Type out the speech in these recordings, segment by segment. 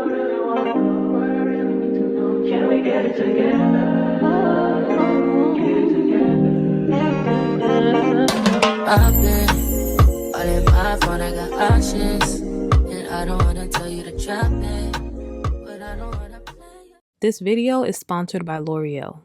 Can we get it together? Get it together. I've been all in my phone, I got options. And I don't wanna tell you to drop it, but I don't wanna play it. This video is sponsored by L'Oreal.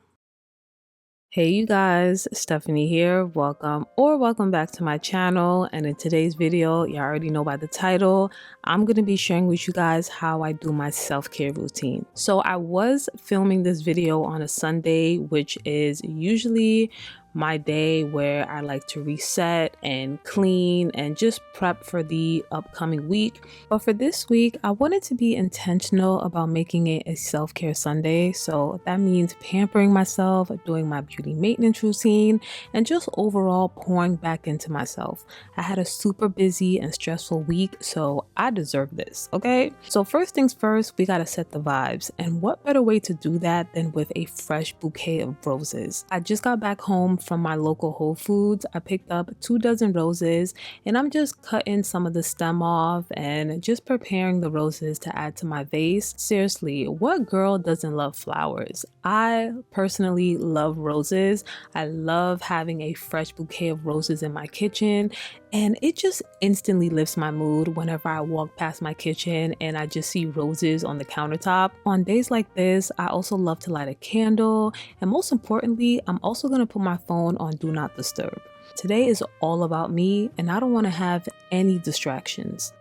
Hey you guys, Stephanie here. Welcome back to my channel. And in today's video, you already know by the title, I'm going to be sharing with you guys how I do my self-care routine. So I was filming this video on a Sunday, which is usually my day where I like to reset and clean and just prep for the upcoming week. But for this week, I wanted to be intentional about making it a self-care Sunday. So that means pampering myself, doing my beauty maintenance routine, and just overall pouring back into myself. I had a super busy and stressful week, so I deserve this, okay? So first things first, we gotta set the vibes. And what better way to do that than with a fresh bouquet of roses? I just got back home from my local Whole Foods. I picked up 2 dozen roses and I'm just cutting some of the stem off and just preparing the roses to add to my vase. Seriously, what girl doesn't love flowers? I personally love roses. I love having a fresh bouquet of roses in my kitchen, and it just instantly lifts my mood whenever I walk past my kitchen and I just see roses on the countertop. On days like this, I also love to light a candle, and most importantly, I'm also going to put my phone on Do Not Disturb. Today is all about me, and I don't want to have any distractions.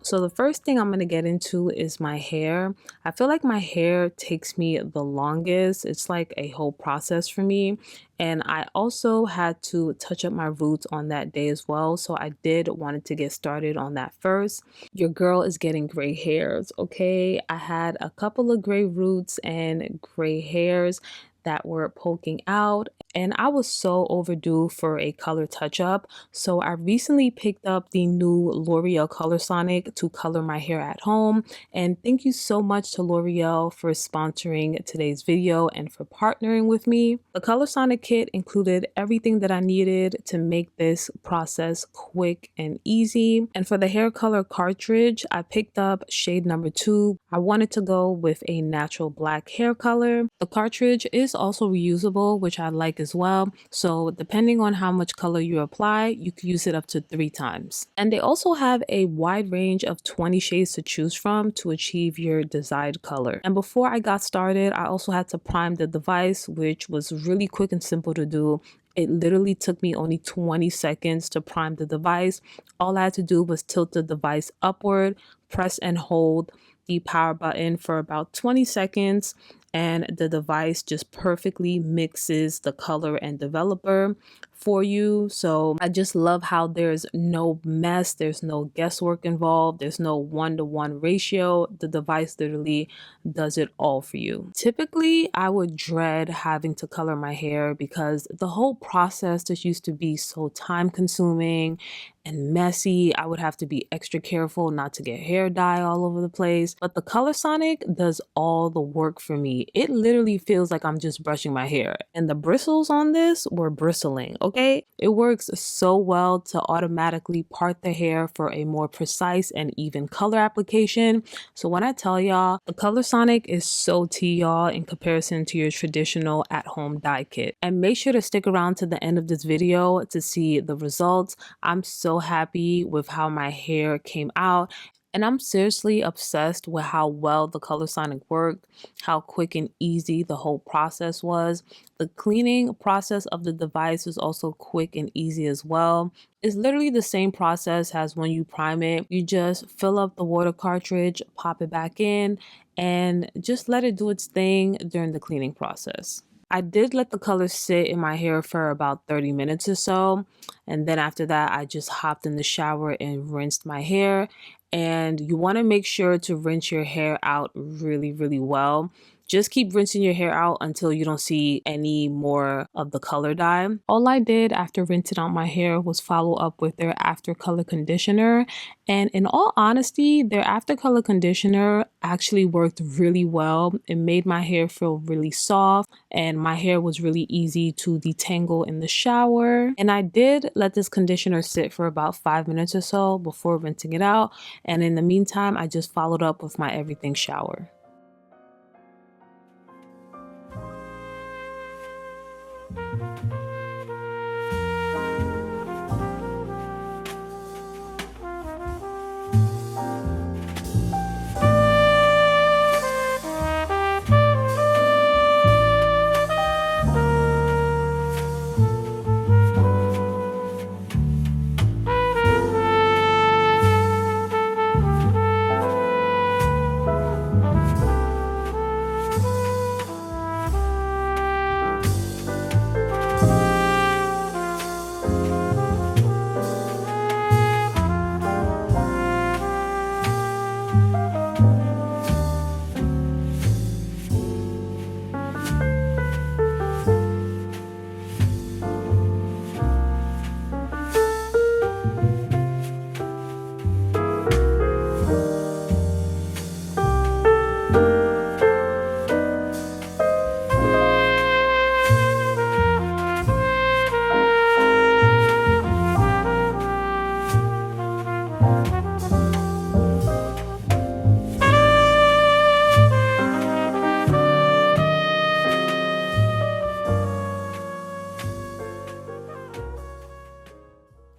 So the first thing I'm going to get into is my hair. I feel like my hair takes me the longest. It's like a whole process for me. And I also had to touch up my roots on that day as well. So I did wanted to get started on that first. Your girl is getting gray hairs, okay? I had a couple of gray roots and gray hairs that were poking out, and I was so overdue for a color touch-up. So I recently picked up the new L'Oreal Colorsonic to color my hair at home, and thank you so much to L'Oreal for sponsoring today's video and for partnering with me. The Colorsonic kit included everything that I needed to make this process quick and easy. And for the hair color cartridge, I picked up shade number 2. I wanted to go with a natural black hair color. The cartridge is also reusable, which I like as well. So depending on how much color you apply, you can use it up to 3 times. And they also have a wide range of 20 shades to choose from to achieve your desired color. And before I got started, I also had to prime the device, which was really quick and simple to do. It literally took me only 20 seconds to prime the device. All I had to do was tilt the device upward, press and hold the power button for about 20 seconds, and the device just perfectly mixes the color and developer for you. So I just love how there's no mess, there's no guesswork involved, there's no 1-to-1 ratio. The device literally does it all for you. Typically, I would dread having to color my hair because the whole process just used to be so time consuming and messy. I would have to be extra careful not to get hair dye all over the place. But the Colorsonic does all the work for me. It literally feels like I'm just brushing my hair. And the bristles on this were bristling, okay? It works so well to automatically part the hair for a more precise and even color application. So when I tell y'all, the Colorsonic is so tea, y'all, in comparison to your traditional at-home dye kit. And make sure to stick around to the end of this video to see the results. I'm so happy with how my hair came out, and I'm seriously obsessed with how well the Colorsonic worked, how quick and easy the whole process was. The cleaning process of the device is also quick and easy as well. It's literally the same process as when you prime it. You just fill up the water cartridge, pop it back in, and just let it do its thing during the cleaning process. I did let the color sit in my hair for about 30 minutes or so. And then after that, I just hopped in the shower and rinsed my hair. And you want to make sure to rinse your hair out really, really well. just keep rinsing your hair out until you don't see any more of the color dye. All I did after rinsing out my hair was follow up with their after color conditioner, and in all honesty, their after color conditioner actually worked really well. It made my hair feel really soft, and my hair was really easy to detangle in the shower. And I did let this conditioner sit for about 5 minutes or so before rinsing it out, and in the meantime I just followed up with my everything shower.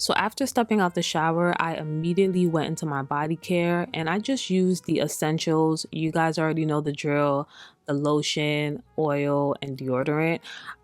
So after stepping out the shower, I immediately went into my body care and I just used the essentials. You guys already know the drill: the lotion, oil, and deodorant.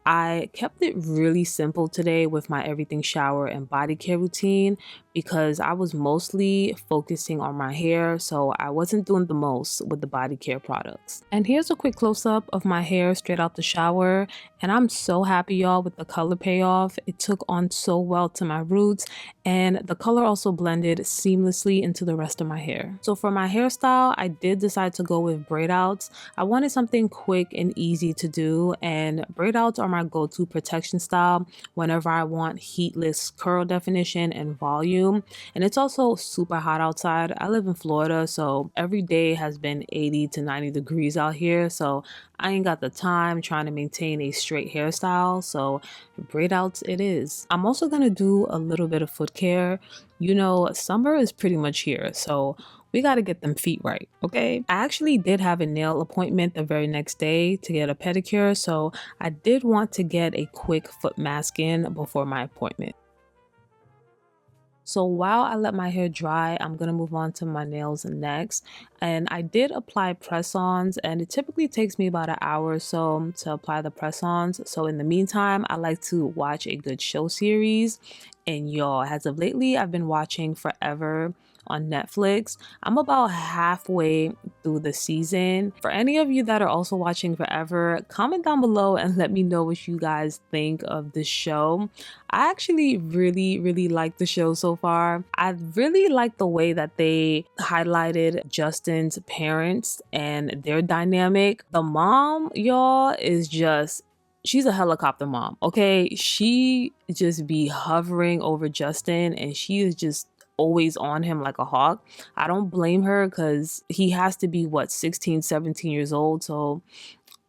I kept it really simple today with my everything shower and body care routine because I was mostly focusing on my hair, so I wasn't doing the most with the body care products. And here's a quick close-up of my hair straight out the shower, and I'm so happy, y'all, with the color payoff. It took on so well to my roots, and the color also blended seamlessly into the rest of my hair. So for my hairstyle, I did decide to go with braid outs. I wanted something quick and easy to do, and braid outs are my go-to protection style whenever I want heatless curl definition and volume. And it's also super hot outside. I live in Florida, so every day has been 80 to 90 degrees out here, so I ain't got the time trying to maintain a straight hairstyle, so braid outs it is. I'm also gonna do a little bit of foot care. You know, summer is pretty much here, so we got to get them feet right, okay? I actually did have a nail appointment the very next day to get a pedicure, so I did want to get a quick foot mask in before my appointment. So while I let my hair dry, I'm going to move on to my nails next. And I did apply press-ons, and it typically takes me about an hour or so to apply the press-ons. So in the meantime, I like to watch a good show series. And y'all, as of lately, I've been watching Forever on Netflix. I'm about halfway through the season. For any of you that are also watching Forever, comment down below and let me know what you guys think of the show. I actually really like the show so far. I really like the way that they highlighted Justin's parents and their dynamic. The mom, y'all, is just, she's a helicopter mom, okay? She just be hovering over Justin, and she is just always on him like a hawk. I don't blame her because he has to be, what, 16, 17 years old, so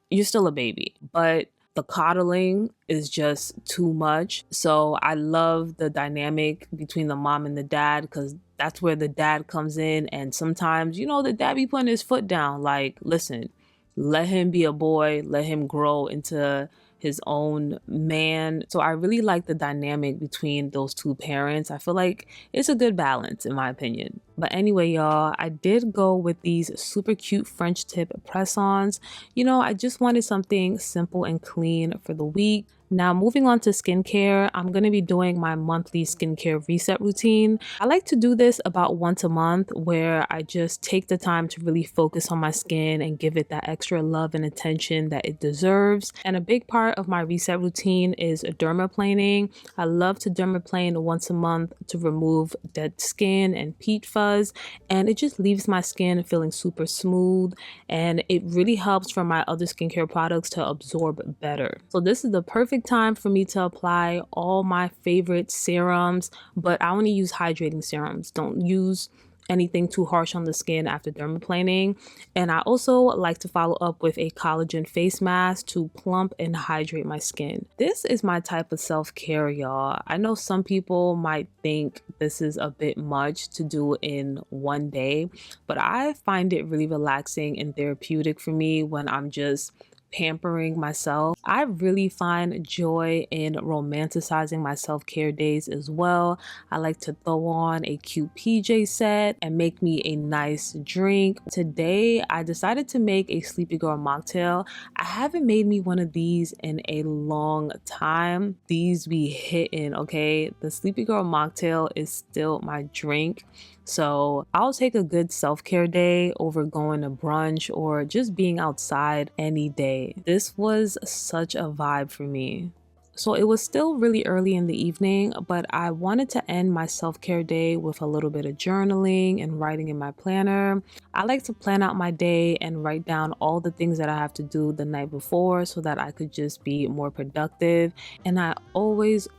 you're still a baby. But the coddling is just too much. So I love the dynamic between the mom and the dad, because that's where the dad comes in. And sometimes, you know, the dad be putting his foot down, like, listen, let him be a boy, let him grow into his own man. So I really like the dynamic between those two parents. I feel like it's a good balance in my opinion. But anyway, y'all, I did go with these super cute French tip press-ons. You know, I just wanted something simple and clean for the week. Now, moving on to skincare, I'm going to be doing my monthly skincare reset routine. I like to do this about once a month where I just take the time to really focus on my skin and give it that extra love and attention that it deserves. And a big part of my reset routine is dermaplaning. I love to dermaplane once a month to remove dead skin and peat fuzz, and it just leaves my skin feeling super smooth, and it really helps for my other skincare products to absorb better. So this is the perfect time for me to apply all my favorite serums, but I only use hydrating serums. Don't use anything too harsh on the skin after dermaplaning. And I also like to follow up with a collagen face mask to plump and hydrate my skin. This is my type of self-care, y'all. I know some people might think this is a bit much to do in one day, but I find it really relaxing and therapeutic for me when I'm just pampering myself. I really find joy in romanticizing my self-care days as well. I like to throw on a cute PJ set and make me a nice drink. Today, I decided to make a Sleepy Girl mocktail. I haven't made me one of these in a long time. These be hitting, okay? The Sleepy Girl mocktail is still my drink. So I'll take a good self-care day over going to brunch or just being outside any day. This was such a vibe for me. So it was still really early in the evening, but I wanted to end my self-care day with a little bit of journaling and writing in my planner. I like to plan out my day and write down all the things that I have to do the night before so that I could just be more productive. And I always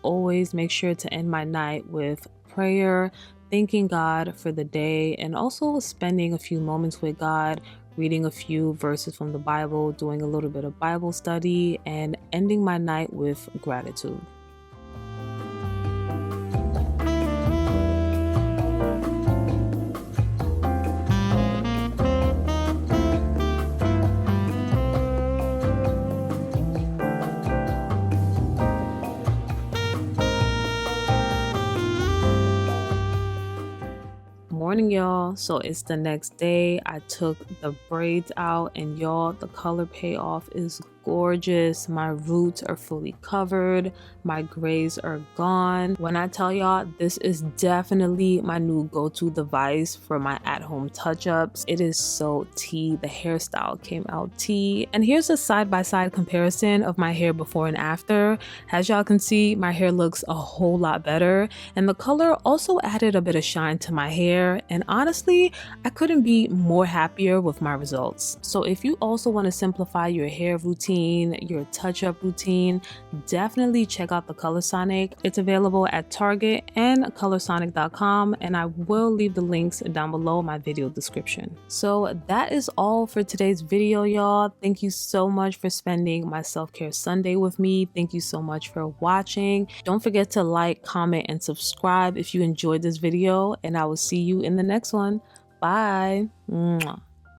make sure to end my night with prayer, thanking God for the day, and also spending a few moments with God, reading a few verses from the Bible, doing a little bit of Bible study, and ending my night with gratitude. Morning, y'all. So it's the next day. I took the braids out, and y'all, the color payoff is gorgeous. My roots are fully covered, my grays are gone. When I tell y'all, this is definitely my new go-to device for my at-home touch-ups. It is so tea. The hairstyle came out tea. And here's a side-by-side comparison of my hair before and after. As y'all can see, my hair looks a whole lot better, and the color also added a bit of shine to my hair. And honestly, I couldn't be more happier with my results. So if you also want to simplify your hair routine, your touch-up routine, definitely check out the Colorsonic. It's available at Target and Colorsonic.com, and I will leave the links down below my video description. So that is all for today's video, y'all. Thank you so much for spending my self-care Sunday with me. Thank you so much for watching. Don't forget to like, comment, and subscribe if you enjoyed this video, and I will see you in the next one. Bye. Mwah.